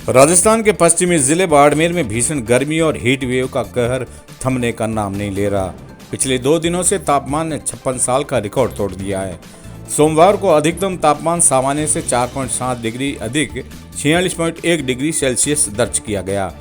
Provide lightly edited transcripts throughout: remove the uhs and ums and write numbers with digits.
राजस्थान के पश्चिमी जिले बाड़मेर में भीषण गर्मी और हीट वेव का कहर थमने का नाम नहीं ले रहा। पिछले 2 दिनों से तापमान ने 56 साल का रिकॉर्ड तोड़ दिया है। सोमवार को अधिकतम तापमान सामान्य से 4.7 डिग्री अधिक 46.1 डिग्री सेल्सियस दर्ज किया गया।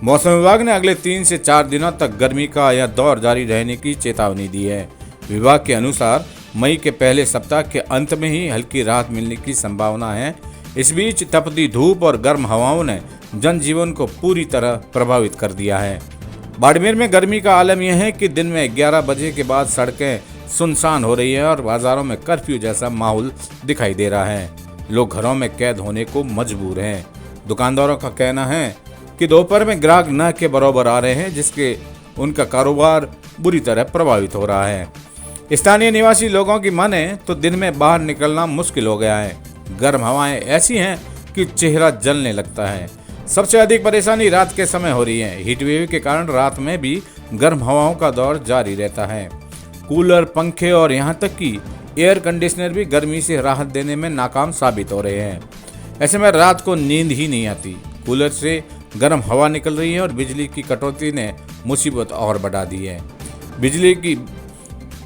मौसम विभाग ने अगले 3 से 4 दिनों तक गर्मी का यह दौर जारी रहने की चेतावनी दी है। विभाग के अनुसार मई के पहले सप्ताह के अंत में ही हल्की राहत मिलने की संभावना है। इस बीच तपती धूप और गर्म हवाओं ने जनजीवन को पूरी तरह प्रभावित कर दिया है। बाड़मेर में गर्मी का आलम यह है कि दिन में 11 बजे के बाद सड़कें सुनसान हो रही है और बाजारों में कर्फ्यू जैसा माहौल दिखाई दे रहा है। लोग घरों में कैद होने को मजबूर हैं। दुकानदारों का कहना है कि दोपहर में ग्राहक न के बराबर आ रहे हैं, जिसके उनका कारोबार बुरी तरह प्रभावित हो रहा है। स्थानीय निवासी लोगों की माने तो दिन में बाहर निकलना मुश्किल हो गया है। गर्म हवाएं ऐसी हैं कि चेहरा जलने लगता है। सबसे अधिक परेशानी रात के समय हो रही है। हीट वेव के कारण रात में भी गर्म हवाओं का दौर जारी रहता है। कूलर, पंखे और यहां तक कि एयर कंडीशनर भी गर्मी से राहत देने में नाकाम साबित हो रहे हैं। ऐसे में रात को नींद ही नहीं आती। कूलर से गर्म हवा निकल रही है और बिजली की कटौती ने मुसीबत और बढ़ा दी है। बिजली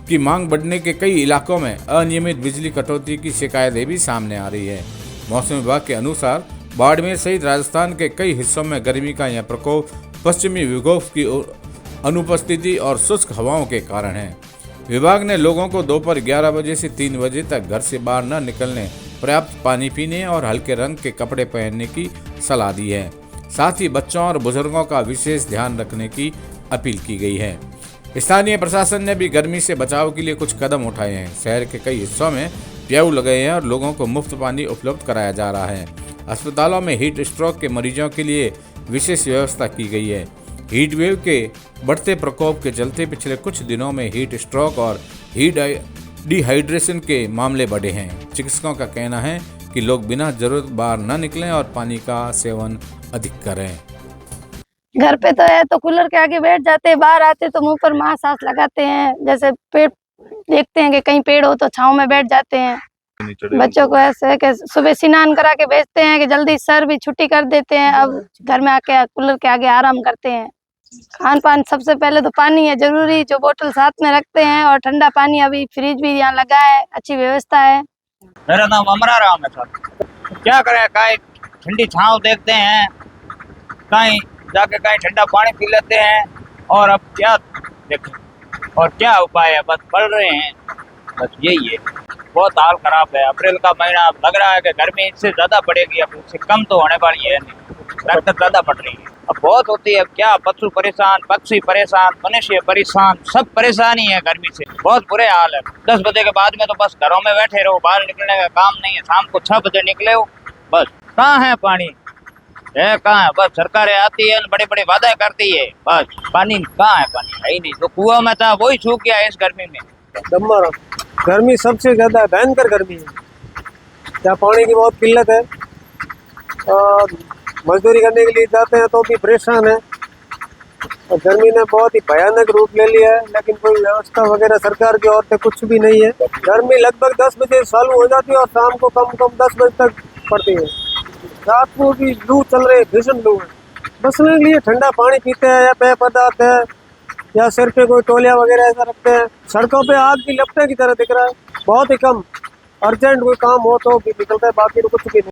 की मांग बढ़ने के कई इलाकों में अनियमित बिजली कटौती की शिकायतें भी सामने आ रही है। मौसम विभाग के अनुसार बाड़मेर सहित राजस्थान के कई हिस्सों में गर्मी का यह प्रकोप पश्चिमी विक्षोभ की अनुपस्थिति और शुष्क हवाओं के कारण है। विभाग ने लोगों को दोपहर 11 बजे से 3 बजे तक घर से बाहर न निकलने, पर्याप्त पानी पीने और हल्के रंग के कपड़े पहनने की सलाह दी है। साथ ही बच्चों और बुजुर्गों का विशेष ध्यान रखने की अपील की गई है। स्थानीय प्रशासन ने भी गर्मी से बचाव के लिए कुछ कदम उठाए हैं। शहर के कई हिस्सों में प्याऊ लगाए हैं और लोगों को मुफ्त पानी उपलब्ध कराया जा रहा है। अस्पतालों में हीट स्ट्रोक के मरीजों के लिए विशेष व्यवस्था की गई है। हीट वेव के बढ़ते प्रकोप के चलते पिछले कुछ दिनों में हीट स्ट्रोक और डिहाइड्रेशन के मामले बढ़े हैं। चिकित्सकों का कहना है कि लोग बिना जरूरत बाहर न निकलें और पानी का सेवन अधिक करें। घर पे तो है तो कूलर के आगे बैठ जाते हैं, बाहर आते तो मुंह पर मास्क सांस लगाते हैं। जैसे पेड़ देखते हैं कि कहीं पेड़ हो तो छांव में बैठ जाते हैं। बच्चों को ऐसे है कि सुबह स्नान करा के भेजते हैं कि जल्दी सर भी छुट्टी कर देते हैं। अब घर में आके कूलर के आगे आराम करते हैं। खान पान सबसे पहले तो पानी है जरूरी, जो बोतल साथ में रखते हैं, और ठंडा पानी अभी फ्रिज भी यहाँ लगा है, अच्छी व्यवस्था है। मेरा नाम अमरा राम है सर। क्या करें, कहीं ठंडी छांव देखते हैं, कहीं जाके कहीं ठंडा पानी पी लेते हैं, और अब क्या देखें और क्या उपाय है, बस पढ़ रहे हैं, बस यही है। बहुत हाल खराब है। अप्रैल का महीना लग रहा है कि गर्मी इससे ज्यादा पड़ेगी, अब इससे कम तो होने वाली है नहीं, लगता ज्यादा पड़ रही है। अब बहुत होती है। अब क्या, पशु परेशान, पक्षी परेशान, मनुष्य परेशान, सब परेशानी है गर्मी से। बहुत बुरे हाल है। 10 बजे के बाद में तो बस घरों में बैठे रहो, बाहर निकलने का काम नहीं है। शाम को 6 बजे निकले हो, बस कहाँ है पानी है, कहाँ है? बस सरकारें आती है, बड़े बड़े वादा करती है, बस पानी कहाँ है? पानी है ही नहीं। तो कुआं में था वही सूख गया है इस गर्मी में। गर्मी सबसे ज्यादा भयंकर गर्मी है। क्या पानी की बहुत किल्लत है और मजदूरी करने के लिए जाते हैं तो भी परेशान है। और गर्मी ने बहुत ही भयानक रूप ले लिया है, लेकिन कोई व्यवस्था वगैरह सरकार की ओर से कुछ भी नहीं है। गर्मी लगभग 10 बजे चालू हो जाती है और शाम को कम 10 बजे तक पड़ती है। रात को भी लू चल रही है, भीषण लू है। बचने के लिए ठंडा पानी पीते हैं या पेय पदार्थ है, या सिर पे कोई तौलिया वगैरह ऐसा रखते हैं। सड़कों पे आग की लपटें की तरह दिख रहा है। बहुत ही कम अर्जेंट कोई काम हो तो भी निकलता है, बाकी तो कुछ भी नहीं।